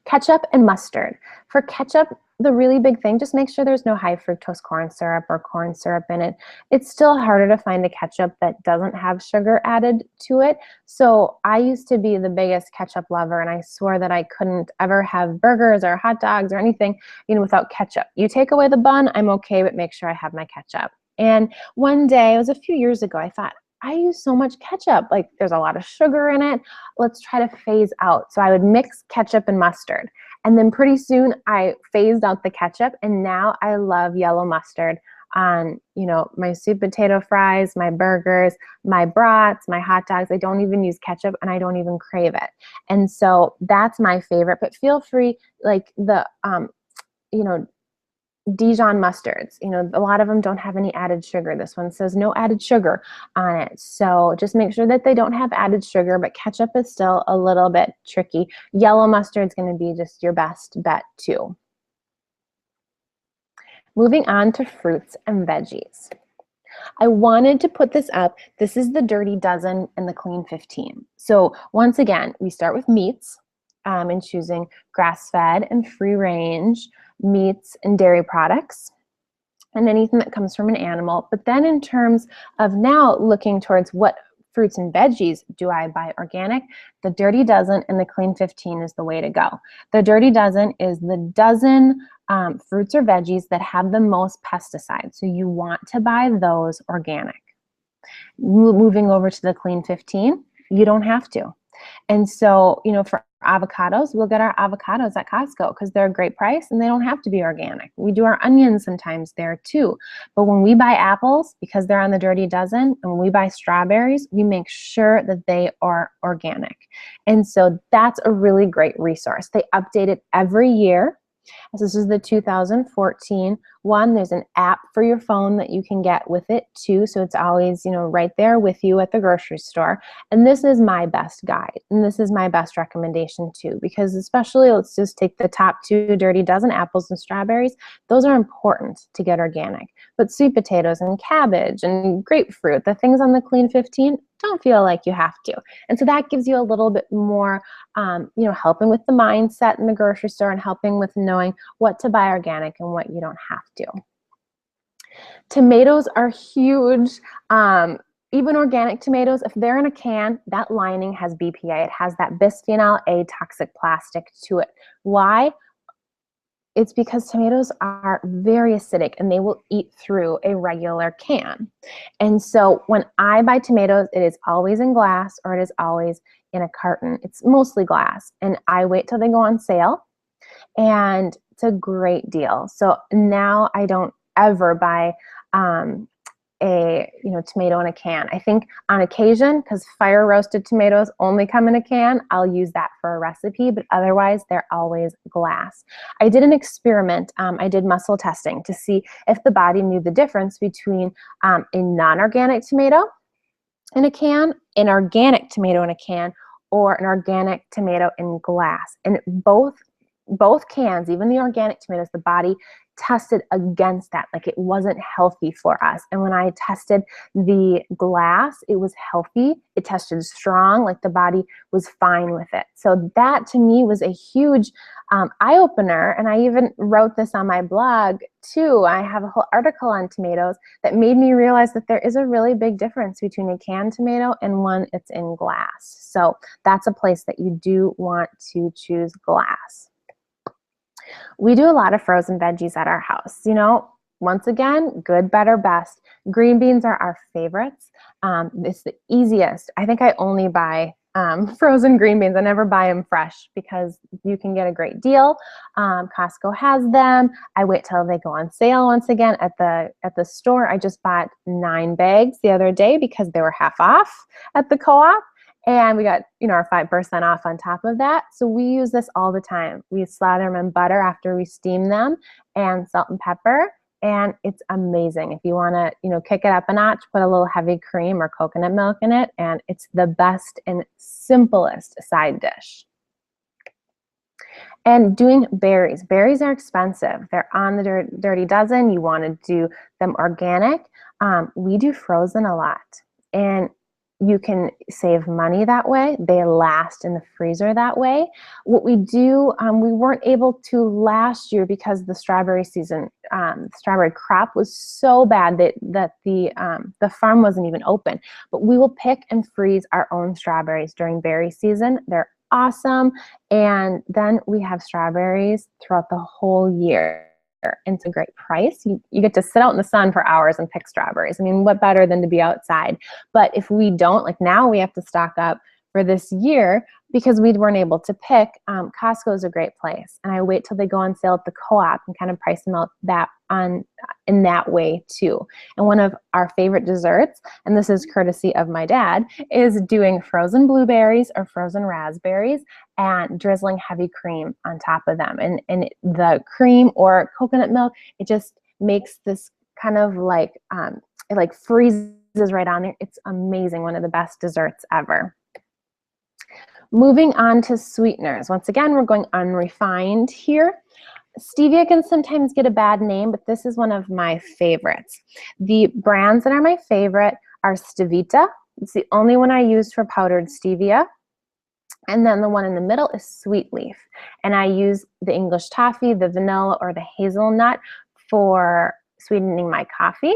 Ketchup and mustard. For ketchup, the really big thing, just make sure there's no high fructose corn syrup or corn syrup in it. It's still harder to find a ketchup that doesn't have sugar added to it. So I used to be the biggest ketchup lover, and I swore that I couldn't ever have burgers or hot dogs or anything, without ketchup. You take away the bun, I'm okay, but make sure I have my ketchup. And one day, it was a few years ago, I thought, I use so much ketchup, like there's a lot of sugar in it. Let's try to phase out. So I would mix ketchup and mustard. And then pretty soon I phased out the ketchup, and now I love yellow mustard on, my sweet potato fries, my burgers, my brats, my hot dogs. I don't even use ketchup, and I don't even crave it. And so that's my favorite, but feel free, like the, Dijon mustards, a lot of them don't have any added sugar. This one says no added sugar on it. So just make sure that they don't have added sugar, but ketchup is still a little bit tricky. Yellow mustard is going to be just your best bet too. Moving on to fruits and veggies. I wanted to put this up. This is the Dirty Dozen and the Clean 15. So once again, we start with meats and choosing grass-fed and free-range meats and dairy products and anything that comes from an animal. But then in terms of now looking towards what fruits and veggies do I buy organic, the Dirty Dozen and the Clean 15 is the way to go. The Dirty Dozen is the dozen fruits or veggies that have the most pesticides. So you want to buy those organic. Moving over to the Clean 15, you don't have to. And so, for avocados, we'll get our avocados at Costco because they're a great price and they don't have to be organic. We do our onions sometimes there too. But when we buy apples, because they're on the Dirty Dozen, and when we buy strawberries, we make sure that they are organic. And so that's a really great resource. They update it every year. So this is the 2014 one. There's an app for your phone that you can get with it too. So it's always, right there with you at the grocery store. And this is my best guide. And this is my best recommendation too, because especially, let's just take the top 2 Dirty Dozen, apples and strawberries. Those are important to get organic. But sweet potatoes and cabbage and grapefruit, the things on the Clean 15, don't feel like you have to. And so that gives you a little bit more, helping with the mindset in the grocery store and helping with knowing what to buy organic and what you don't have to. Tomatoes are huge. Even organic tomatoes, if they're in a can, that lining has BPA. It has that bisphenol A toxic plastic to it. Why? It's because tomatoes are very acidic and they will eat through a regular can. And so when I buy tomatoes, it is always in glass or it is always in a carton. It's mostly glass. And I wait till they go on sale, and it's a great deal. So now I don't ever buy a tomato in a can. I think on occasion, because fire roasted tomatoes only come in a can, I'll use that for a recipe, but otherwise they're always glass. I did an experiment. I did muscle testing to see if the body knew the difference between a non-organic tomato in a can, an organic tomato in a can, or an organic tomato in glass. And both cans, even the organic tomatoes, the body tested against that. Like it wasn't healthy for us. And when I tested the glass, it was healthy. It tested strong, like the body was fine with it. So that to me was a huge eye opener. And I even wrote this on my blog too. I have a whole article on tomatoes that made me realize that there is a really big difference between a canned tomato and one that's in glass. So that's a place that you do want to choose glass. We do a lot of frozen veggies at our house. You know, once again, good, better, best. Green beans are our favorites. It's the easiest. I think I only buy frozen green beans. I never buy them fresh because you can get a great deal. Costco has them. I wait till they go on sale once again at the store. I just bought 9 bags the other day because they were half off at the co-op. And we got, you know, our 5% off on top of that. So we use this all the time. We slather them in butter after we steam them and salt and pepper. And it's amazing. If you want to, you know, kick it up a notch, put a little heavy cream or coconut milk in it. And it's the best and simplest side dish. And doing berries. Berries are expensive. They're on the Dirty Dozen. You want to do them organic. We do frozen a lot. And you can save money that way. They last in the freezer that way. What we do, we weren't able to last year because the strawberry season, strawberry crop was so bad that the farm wasn't even open. But we will pick and freeze our own strawberries during berry season. They're awesome. And then we have strawberries throughout the whole year. And it's a great price. You get to sit out in the sun for hours and pick strawberries. I mean, what better than to be outside? But if we don't, like now we have to stock up for this year because we weren't able to pick. Costco is a great place. And I wait till they go on sale at the co-op and kind of price them out in that way too. And one of our favorite desserts, and this is courtesy of my dad, is doing frozen blueberries or frozen raspberries and drizzling heavy cream on top of them. And the cream or coconut milk, it just makes this kind of like, it like freezes right on there. It's amazing. One of the best desserts ever. Moving on to sweeteners. Once again, we're going unrefined here. Stevia can sometimes get a bad name, but this is one of my favorites. The brands that are my favorite are Stevia. It's the only one I use for powdered stevia. And then the one in the middle is Sweet Leaf. And I use the English toffee, the vanilla, or the hazelnut for sweetening my coffee.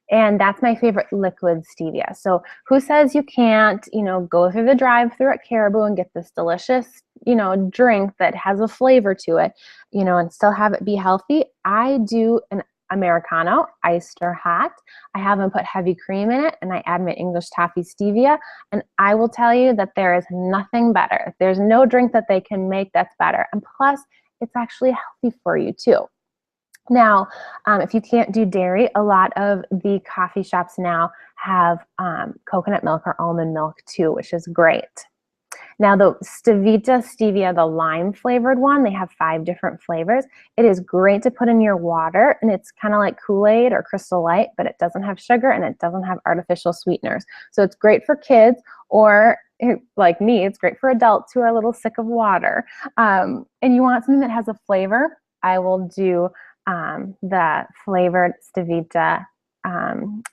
And that's my favorite liquid stevia. So who says you can't, you know, go through the drive-thru at Caribou and get this delicious, you know, drink that has a flavor to it, you know, and still have it be healthy? I do an Americano, iced or hot. I have them put heavy cream in it, and I add my English toffee stevia. And I will tell you that there is nothing better. There's no drink that they can make that's better. And plus, it's actually healthy for you too. Now, if you can't do dairy, a lot of the coffee shops now have coconut milk or almond milk too, which is great. Now the Stevia, the lime flavored one, they have 5 different flavors. It is great to put in your water, and it's kind of like Kool-Aid or Crystal Light, but it doesn't have sugar and it doesn't have artificial sweeteners. So it's great for kids, or like me, it's great for adults who are a little sick of water. And you want something that has a flavor, I will do the flavored Stevia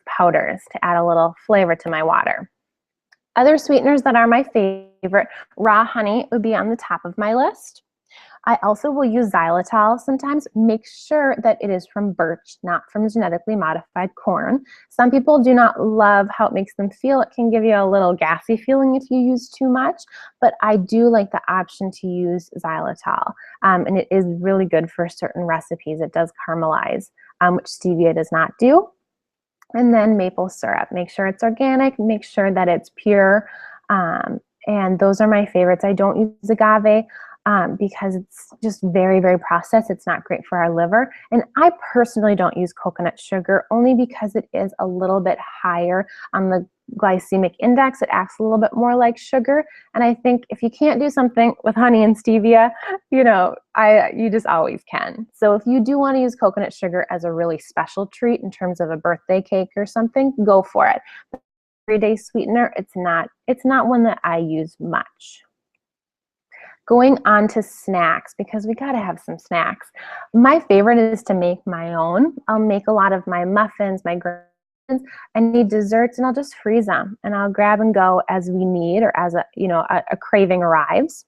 powders to add a little flavor to my water. Other sweeteners that are my favorite, raw honey would be on the top of my list. I also will use xylitol sometimes. Make sure that it is from birch, not from genetically modified corn. Some people do not love how it makes them feel. It can give you a little gassy feeling if you use too much, but I do like the option to use xylitol. And it is really good for certain recipes. It does caramelize, which stevia does not do. And then maple syrup. Make sure it's organic, make sure that it's pure. And those are my favorites. I don't use agave because it's just very, very processed. It's not great for our liver. And I personally don't use coconut sugar only because it is a little bit higher on the glycemic index. It acts a little bit more like sugar. And I think if you can't do something with honey and stevia, you know, you just always can. So if you do want to use coconut sugar as a really special treat in terms of a birthday cake or something, go for it. But everyday sweetener, it's not one that I use much. going on to snacks, because we gotta have some snacks. My favorite is to make my own. I'll make a lot of my muffins, my I need desserts, and I'll just freeze them, and I'll grab and go as we need, or as a craving arrives.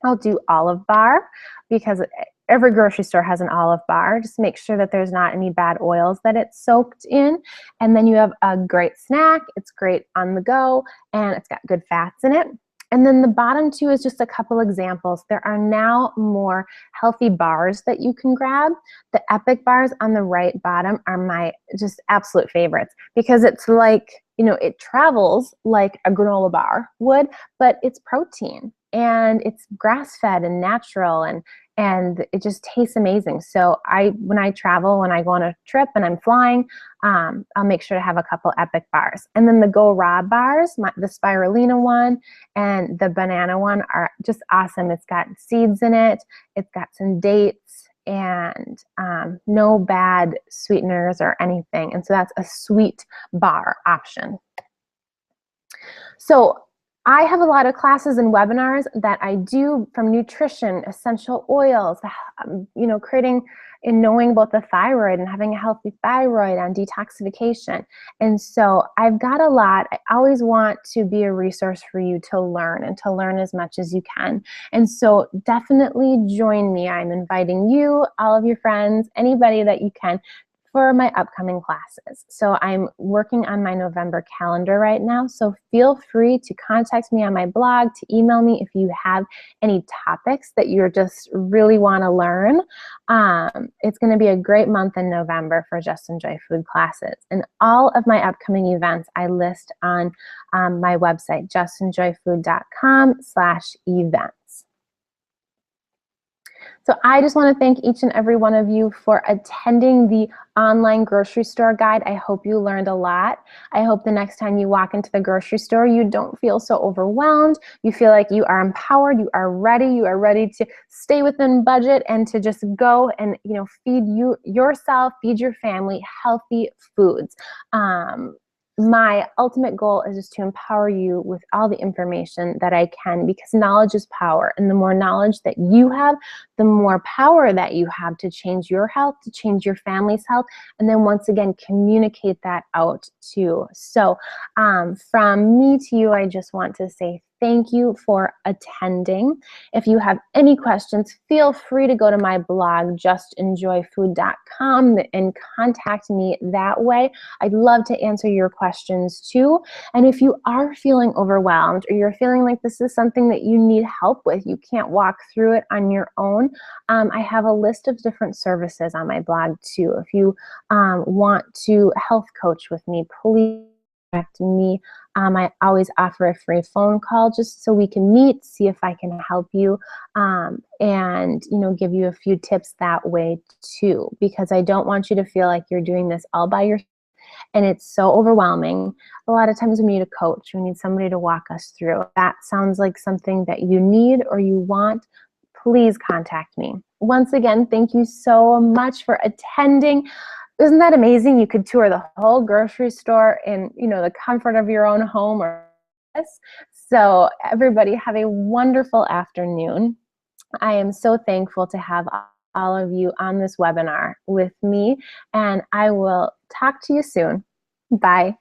I'll do Olive Bar, because every grocery store has an Olive Bar. Just make sure that there's not any bad oils that it's soaked in. And then you have a great snack. It's great on the go, and it's got good fats in it. And then the bottom two is just a couple examples. There are now more healthy bars that you can grab. The Epic bars on the right bottom are my just absolute favorites, because it's like, it travels like a granola bar would, but it's protein, and it's grass-fed and natural, and it just tastes amazing. So when I travel, when I go on a trip and I'm flying, I'll make sure to have a couple Epic bars. And then the Go Raw bars, the spirulina one and the banana one, are just awesome. It's got seeds in it. It's got some dates, and no bad sweeteners or anything. And so that's a sweet bar option. So I have a lot of classes and webinars that I do, from nutrition, essential oils, creating and knowing about the thyroid and having a healthy thyroid, on detoxification. And so I've got a lot. I always want to be a resource for you to learn, and to learn as much as you can. And so definitely join me. I'm inviting you, all of your friends, anybody that you can, for my upcoming classes. So I'm working on my November calendar right now. So feel free to contact me on my blog, to email me if you have any topics that you just really want to learn. It's going to be a great month in November for Just Enjoy Food classes. And all of my upcoming events I list on my website, justenjoyfood.com/events. So I just want to thank each and every one of you for attending the online grocery store guide. I hope you learned a lot. I hope the next time you walk into the grocery store, you don't feel so overwhelmed. You feel like you are empowered, you are ready to stay within budget, and to just go and feed yourself, feed your family healthy foods. My ultimate goal is just to empower you with all the information that I can, because knowledge is power. And the more knowledge that you have, the more power that you have to change your health, to change your family's health, and then once again, communicate that out too. So from me to you, I just want to say thank you for attending. If you have any questions, feel free to go to my blog, justenjoyfood.com, and contact me that way. I'd love to answer your questions too. And if you are feeling overwhelmed, or you're feeling like this is something that you need help with, you can't walk through it on your own, I have a list of different services on my blog too. If you want to health coach with me, please contact me. I always offer a free phone call, just so we can meet, see if I can help you, and give you a few tips that way too, because I don't want you to feel like you're doing this all by yourself and it's so overwhelming. A lot of times we need a coach. We need somebody to walk us through. If that sounds like something that you need or you want, please contact me. Once again, thank you so much for attending. Isn't that amazing? You could tour the whole grocery store in the comfort of your own home or this. So everybody have a wonderful afternoon. I am so thankful to have all of you on this webinar with me, and I will talk to you soon. Bye.